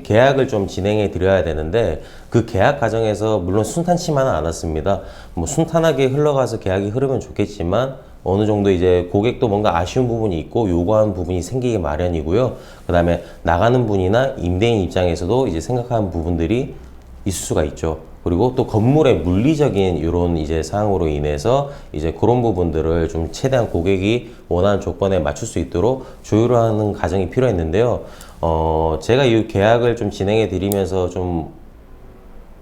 계약을 좀 진행해 드려야 되는데 그 계약 과정에서 물론 순탄치만은 않았습니다. 뭐 순탄하게 흘러가서 계약이 흐르면 좋겠지만 어느 정도 이제 고객도 뭔가 아쉬운 부분이 있고 요구하는 부분이 생기기 마련이고요. 그 다음에 나가는 분이나 임대인 입장에서도 이제 생각하는 부분들이 있을 수가 있죠. 그리고 또 건물의 물리적인 이런 이제 사항으로 인해서 이제 그런 부분들을 좀 최대한 고객이 원하는 조건에 맞출 수 있도록 조율을 하는 과정이 필요했는데요. 제가 이 계약을 좀 진행해 드리면서 좀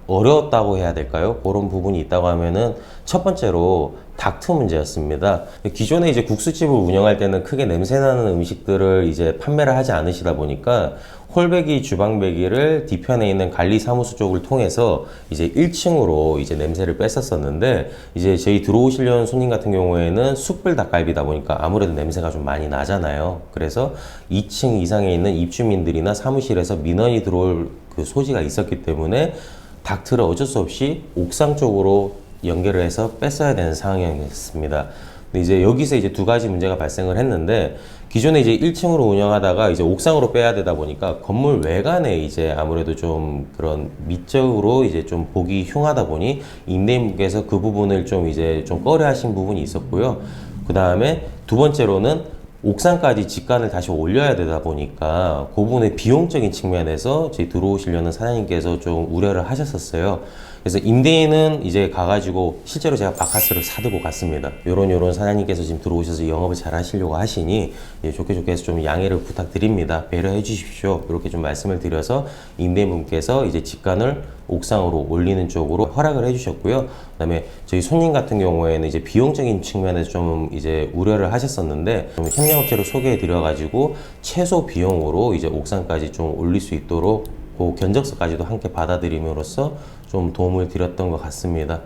어려웠다고 해야 될까요? 그런 부분이 있다고 하면은 첫 번째로 닥트 문제였습니다. 기존에 이제 국수집을 운영할 때는 크게 냄새나는 음식들을 이제 판매를 하지 않으시다 보니까 홀배기, 주방배기를 뒤편에 있는 관리사무소 쪽을 통해서 이제 1층으로 이제 냄새를 뺐었었는데 이제 저희 들어오시려는 손님 같은 경우에는 숯불 닭갈비다 보니까 아무래도 냄새가 좀 많이 나잖아요. 그래서 2층 이상에 있는 입주민들이나 사무실에서 민원이 들어올 그 소지가 있었기 때문에 닥트를 어쩔 수 없이 옥상 쪽으로 연결을 해서 뺐어야 되는 상황이었습니다. 근데 이제 여기서 이제 두 가지 문제가 발생을 했는데 기존에 이제 1층으로 운영하다가 이제 옥상으로 빼야 되다 보니까 건물 외관에 이제 아무래도 좀 그런 미적으로 이제 좀 보기 흉하다 보니 임대인분께서 그 부분을 좀 이제 좀 꺼려 하신 부분이 있었고요. 그 다음에 두 번째로는 옥상까지 직관을 다시 올려야 되다 보니까 그 부분의 비용적인 측면에서 저희 들어오시려는 사장님께서 좀 우려를 하셨었어요. 그래서 임대인은 이제 가가지고 실제로 제가 바카스를 사들고 갔습니다. 요런 사장님께서 지금 들어오셔서 영업을 잘 하시려고 하시니 좋게 해서 좀 양해를 부탁드립니다. 배려해 주십시오. 이렇게 좀 말씀을 드려서 임대인분께서 이제 직관을 옥상으로 올리는 쪽으로 허락을 해주셨고요. 그다음에 저희 손님 같은 경우에는 이제 비용적인 측면에서 좀 이제 우려를 하셨었는데 좀 협력업체를 소개해 드려가지고 최소 비용으로 이제 옥상까지 좀 올릴 수 있도록 그 견적서까지도 함께 받아들임으로써 좀 도움을 드렸던 것 같습니다.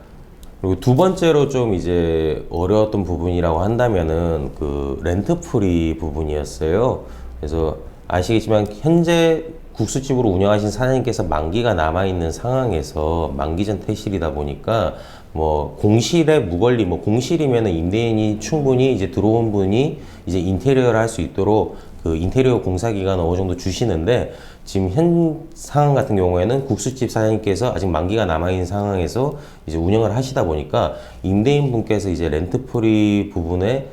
그리고 두 번째로 좀 이제 어려웠던 부분이라고 한다면은 그 렌트풀이 부분이었어요. 그래서 아시겠지만 현재 국수집으로 운영하신 사장님께서 만기가 남아있는 상황에서 만기전 퇴실이다 보니까 뭐 공실의 무권리, 뭐 공실이면은 임대인이 충분히 이제 들어온 분이 이제 인테리어를 할 수 있도록 그 인테리어 공사 기간을 어느 정도 주시는데 지금 현 상황 같은 경우에는 국수집 사장님께서 아직 만기가 남아있는 상황에서 이제 운영을 하시다 보니까 임대인 분께서 이제 렌트프리 부분에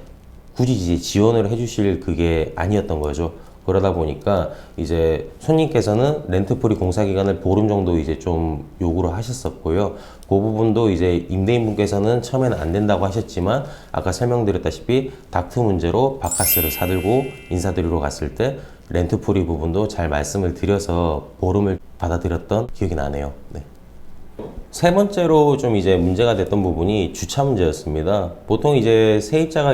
굳이 이제 지원을 해주실 그게 아니었던 거죠. 그러다 보니까 이제 손님께서는 렌트프리 공사 기간을 보름 정도 이제 좀 요구를 하셨었고요. 그 부분도 이제 임대인분께서는 처음에는 안 된다고 하셨지만 아까 설명드렸다시피 닥트 문제로 바카스를 사들고 인사드리러 갔을 때 렌트프리 부분도 잘 말씀을 드려서 보름을 받아들였던 기억이 나네요. 네. 세 번째로 좀 이제 문제가 됐던 부분이 주차 문제였습니다. 보통 이제 세입자가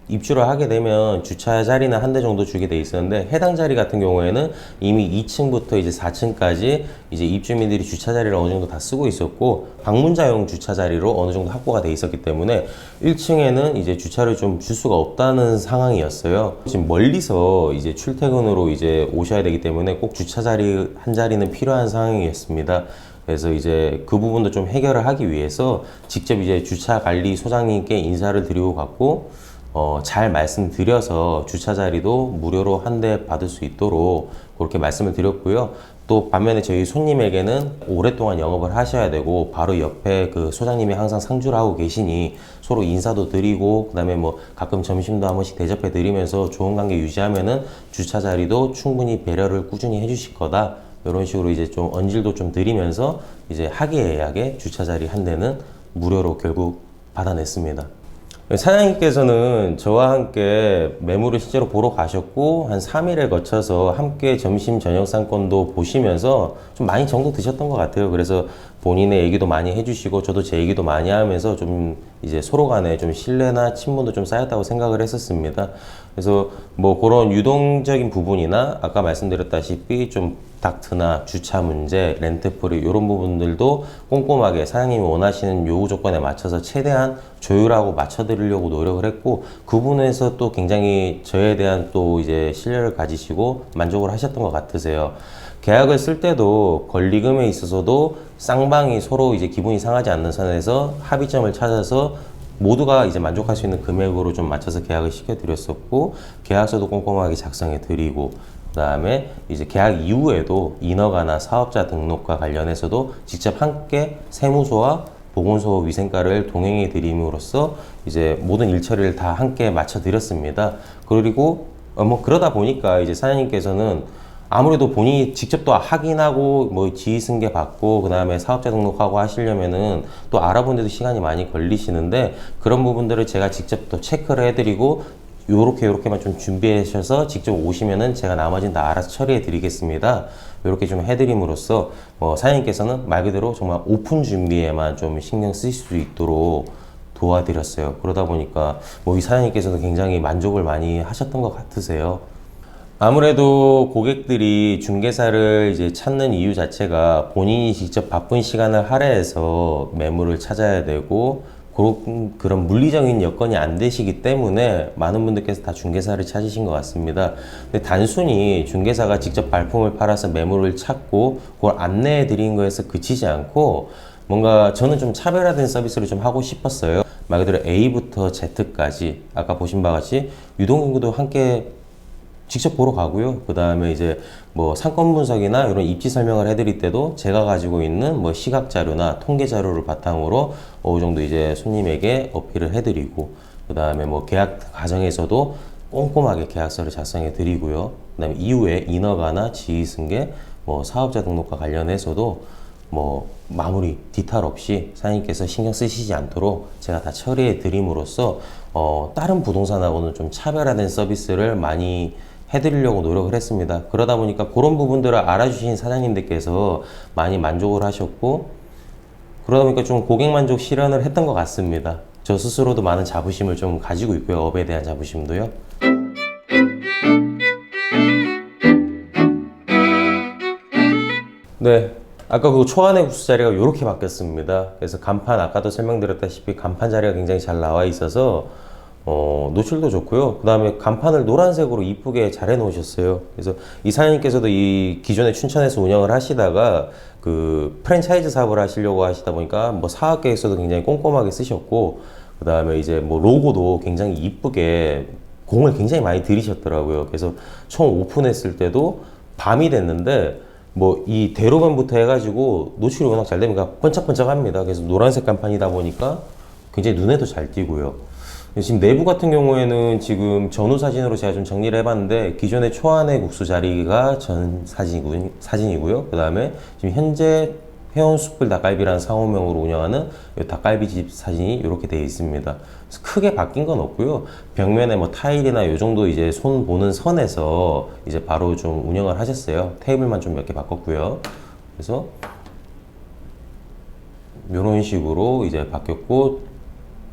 입주를 하게 되면 주차 자리는 한 대 정도 주게 돼 있었는데 해당 자리 같은 경우에는 이미 2층부터 이제 4층까지 이제 입주민들이 주차 자리를 어느 정도 다 쓰고 있었고 방문자용 주차 자리로 어느 정도 확보가 돼 있었기 때문에 1층에는 이제 주차를 좀 줄 수가 없다는 상황이었어요. 지금 멀리서 이제 출퇴근으로 이제 오셔야 되기 때문에 꼭 주차 자리 한 자리는 필요한 상황이었습니다. 그래서 이제 그 부분도 좀 해결을 하기 위해서 직접 이제 주차 관리 소장님께 인사를 드리고 갔고 잘 말씀드려서 주차 자리도 무료로 한 대 받을 수 있도록 그렇게 말씀을 드렸고요. 또 반면에 저희 손님에게는 오랫동안 영업을 하셔야 되고 바로 옆에 그 소장님이 항상 상주를 하고 계시니 서로 인사도 드리고 그다음에 뭐 가끔 점심도 한 번씩 대접해 드리면서 좋은 관계 유지하면은 주차 자리도 충분히 배려를 꾸준히 해주실 거다. 이런 식으로 이제 좀 언질도 좀 드리면서 이제 하기애애하게 주차 자리 한 대는 무료로 결국 받아냈습니다. 사장님께서는 저와 함께 매물을 실제로 보러 가셨고 한 3일에 거쳐서 함께 점심 저녁 상권도 보시면서 좀 많이 정도 드셨던 것 같아요. 그래서 본인의 얘기도 많이 해주시고 저도 제 얘기도 많이 하면서 좀 이제 서로 간에 좀 신뢰나 친분도 좀 쌓였다고 생각을 했었습니다. 그래서 뭐 그런 유동적인 부분이나 아까 말씀드렸다시피 좀 닥트나 주차 문제, 렌트프리 이런 부분들도 꼼꼼하게 사장님이 원하시는 요구 조건에 맞춰서 최대한 조율하고 맞춰드리려고 노력을 했고 그 부분에서 또 굉장히 저에 대한 또 이제 신뢰를 가지시고 만족을 하셨던 것 같으세요. 계약을 쓸 때도 권리금에 있어서도 쌍방이 서로 이제 기분이 상하지 않는 선에서 합의점을 찾아서 모두가 이제 만족할 수 있는 금액으로 좀 맞춰서 계약을 시켜드렸었고 계약서도 꼼꼼하게 작성해 드리고 그다음에 이제 계약 이후에도 인허가나 사업자 등록과 관련해서도 직접 함께 세무서와 보건소 위생과를 동행해 드림으로써 이제 모든 일처리를 다 함께 마쳐 드렸습니다. 그리고 뭐 그러다 보니까 이제 사장님께서는 아무래도 본인이 직접 또 확인하고 뭐 지휘승계 받고 그다음에 사업자 등록하고 하시려면은 또 알아보는데도 시간이 많이 걸리시는데, 그런 부분들을 제가 직접 또 체크를 해드리고 요렇게만 좀 준비하셔서 직접 오시면은 제가 나머지는 다 알아서 처리해 드리겠습니다. 요렇게 좀 해드림으로써 사장님께서는 말 그대로 정말 오픈 준비에만 좀 신경 쓰실 수 있도록 도와드렸어요. 그러다 보니까 뭐 이 사장님께서도 굉장히 만족을 많이 하셨던 것 같으세요. 아무래도 고객들이 중개사를 이제 찾는 이유 자체가 본인이 직접 바쁜 시간을 할애해서 매물을 찾아야 되고 그런 물리적인 여건이 안 되시기 때문에 많은 분들께서 다 중개사를 찾으신 것 같습니다. 근데 단순히 중개사가 직접 발품을 팔아서 매물을 찾고 그걸 안내해 드리는 거에서 그치지 않고 뭔가 저는 좀 차별화된 서비스를 좀 하고 싶었어요. 말 그대로 A부터 Z까지 아까 보신 바와 같이 유동인구도 함께 직접 보러 가고요. 그 다음에 이제 뭐 상권 분석이나 이런 입지 설명을 해드릴 때도 제가 가지고 있는 뭐 시각 자료나 통계 자료를 바탕으로 어느 정도 이제 손님에게 어필을 해드리고, 그 다음에 뭐 계약 과정에서도 꼼꼼하게 계약서를 작성해 드리고요. 그 다음에 이후에 인허가나 지휘승계, 뭐 사업자 등록과 관련해서도 뭐 마무리 디탈 없이 사장님께서 신경 쓰시지 않도록 제가 다 처리해 드림으로써 다른 부동산하고는 좀 차별화된 서비스를 많이 해드리려고 노력을 했습니다. 그러다 보니까 그런 부분들을 알아주신 사장님들께서 많이 만족을 하셨고, 그러다 보니까 좀 고객 만족 실현을 했던 것 같습니다. 저 스스로도 많은 자부심을 좀 가지고 있고요. 업에 대한 자부심도요. 네. 아까 그 초안의 국수 자리가 이렇게 바뀌었습니다. 그래서 간판, 아까도 설명드렸다시피 간판 자리가 굉장히 잘 나와 있어서 노출도 좋고요. 그 다음에 간판을 노란색으로 이쁘게 잘 해놓으셨어요. 그래서 이 사장님께서도 이 기존에 춘천에서 운영을 하시다가 그 프랜차이즈 사업을 하시려고 하시다 보니까 뭐 사업 계획서도 굉장히 꼼꼼하게 쓰셨고, 그 다음에 이제 뭐 로고도 굉장히 이쁘게 공을 굉장히 많이 들이셨더라고요. 그래서 처음 오픈했을 때도 밤이 됐는데 뭐 이 대로변부터 해가지고 노출이 워낙 잘 되니까 번쩍번쩍합니다. 그래서 노란색 간판이다 보니까 굉장히 눈에도 잘 띄고요. 지금 내부 같은 경우에는 지금 전후 사진으로 제가 좀 정리를 해봤는데, 기존의 초안의 국수 자리가 전 사진이고요. 그 다음에 지금 현재 회원 숯불 닭갈비라는 상호명으로 운영하는 이 닭갈비집 사진이 이렇게 되어 있습니다. 그래서 크게 바뀐 건 없고요. 벽면에 뭐 타일이나 요 정도 이제 손 보는 선에서 이제 바로 좀 운영을 하셨어요. 테이블만 좀 몇 개 바꿨고요. 그래서 이런 식으로 이제 바뀌었고,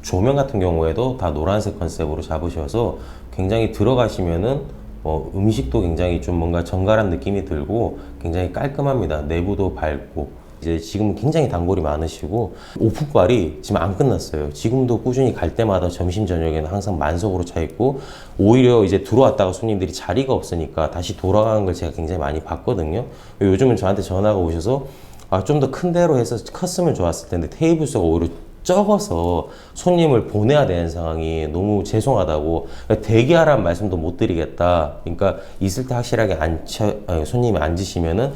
조명 같은 경우에도 다 노란색 컨셉으로 잡으셔서 굉장히 들어가시면은 음식도 굉장히 좀 뭔가 정갈한 느낌이 들고 굉장히 깔끔합니다. 내부도 밝고. 이제 지금 굉장히 단골이 많으시고, 오픈빨이 지금 안 끝났어요. 지금도 꾸준히 갈 때마다 점심 저녁에는 항상 만석으로 차 있고, 오히려 이제 들어왔다가 손님들이 자리가 없으니까 다시 돌아가는 걸 제가 굉장히 많이 봤거든요. 요즘은 저한테 전화가 오셔서 좀 더 큰 데로 해서 컸으면 좋았을 텐데 테이블 수가 오히려 적어서 손님을 보내야 되는 상황이 너무 죄송하다고, 대기하라는 말씀도 못 드리겠다. 그러니까 있을 때 확실하게 손님이 앉으시면은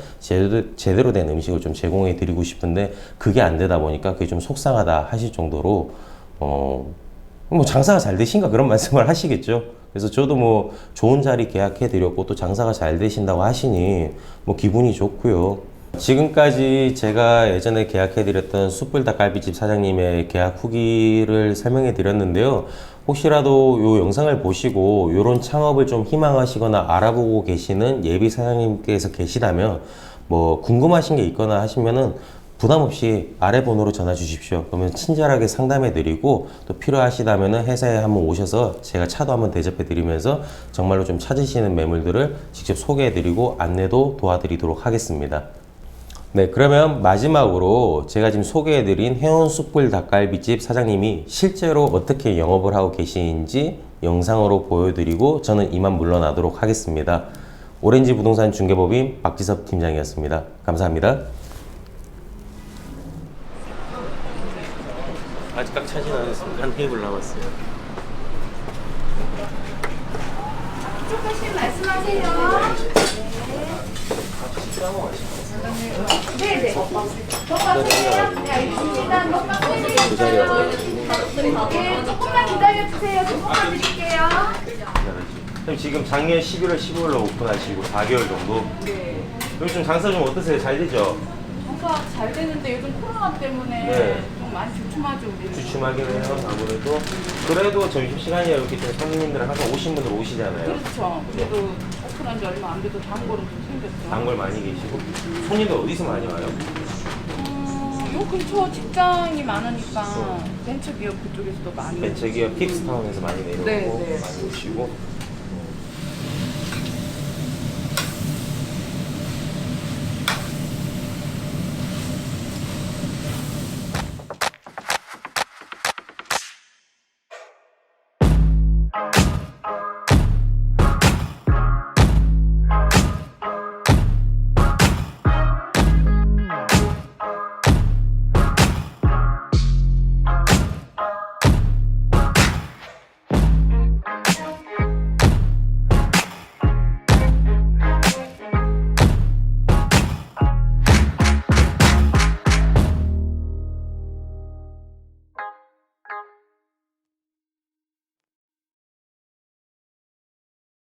제대로 된 음식을 좀 제공해 드리고 싶은데 그게 안 되다 보니까 그게 좀 속상하다 하실 정도로 뭐 장사가 잘 되신가 그런 말씀을 하시겠죠. 그래서 저도 뭐 좋은 자리 계약해 드렸고 또 장사가 잘 되신다고 하시니 뭐 기분이 좋고요. 지금까지 제가 예전에 계약해드렸던 숯불 닭갈비집 사장님의 계약 후기를 설명해 드렸는데요. 혹시라도 이 영상을 보시고 이런 창업을 좀 희망하시거나 알아보고 계시는 예비 사장님께서 계시다면 뭐 궁금하신 게 있거나 하시면은 부담 없이 아래 번호로 전화 주십시오. 그러면 친절하게 상담해 드리고, 또 필요하시다면 회사에 한번 오셔서 제가 차도 한번 대접해 드리면서 정말로 좀 찾으시는 매물들을 직접 소개해 드리고 안내도 도와드리도록 하겠습니다. 네, 그러면 마지막으로 제가 지금 소개해드린 회원 숯불 닭갈비집 사장님이 실제로 어떻게 영업을 하고 계시는지 영상으로 보여드리고 저는 이만 물러나도록 하겠습니다. 오렌지 부동산 중개법인 박지섭 팀장이었습니다. 감사합니다. 아직 꽉 차진 않았습니다. 한 테이블 남았어요. 만족하시면 말씀하세요. 네네. 먹방 주세요. 네, 알겠습니다. 먹방 해드릴게요. 네, 조금만 기다려주세요. 조금만 드릴게요. 그럼 지금 작년 11월 15일로 오픈하시고 4개월 정도? 네. 요즘 장사 좀 어떠세요? 잘 되죠? 장사 잘 되는데 요즘 코로나 때문에 네. 좀 많이 주춤하죠, 우리는. 주춤하긴 해요, 아무래도. 그래도 점심시간이야 이렇게 좀 손님들 항상 오신 분들 오시잖아요. 그렇죠. 그래도 오픈한 지 얼마 안 돼도 단골은 좀 생겼죠. 단골 많이 계시고. 손님들 어디서 많이 와요? 요 근처 직장이 많으니까 벤처기업 그쪽에서도 많이 벤처기업 픽스타운에서 많이 내려오고 네, 네. 많이 오시고.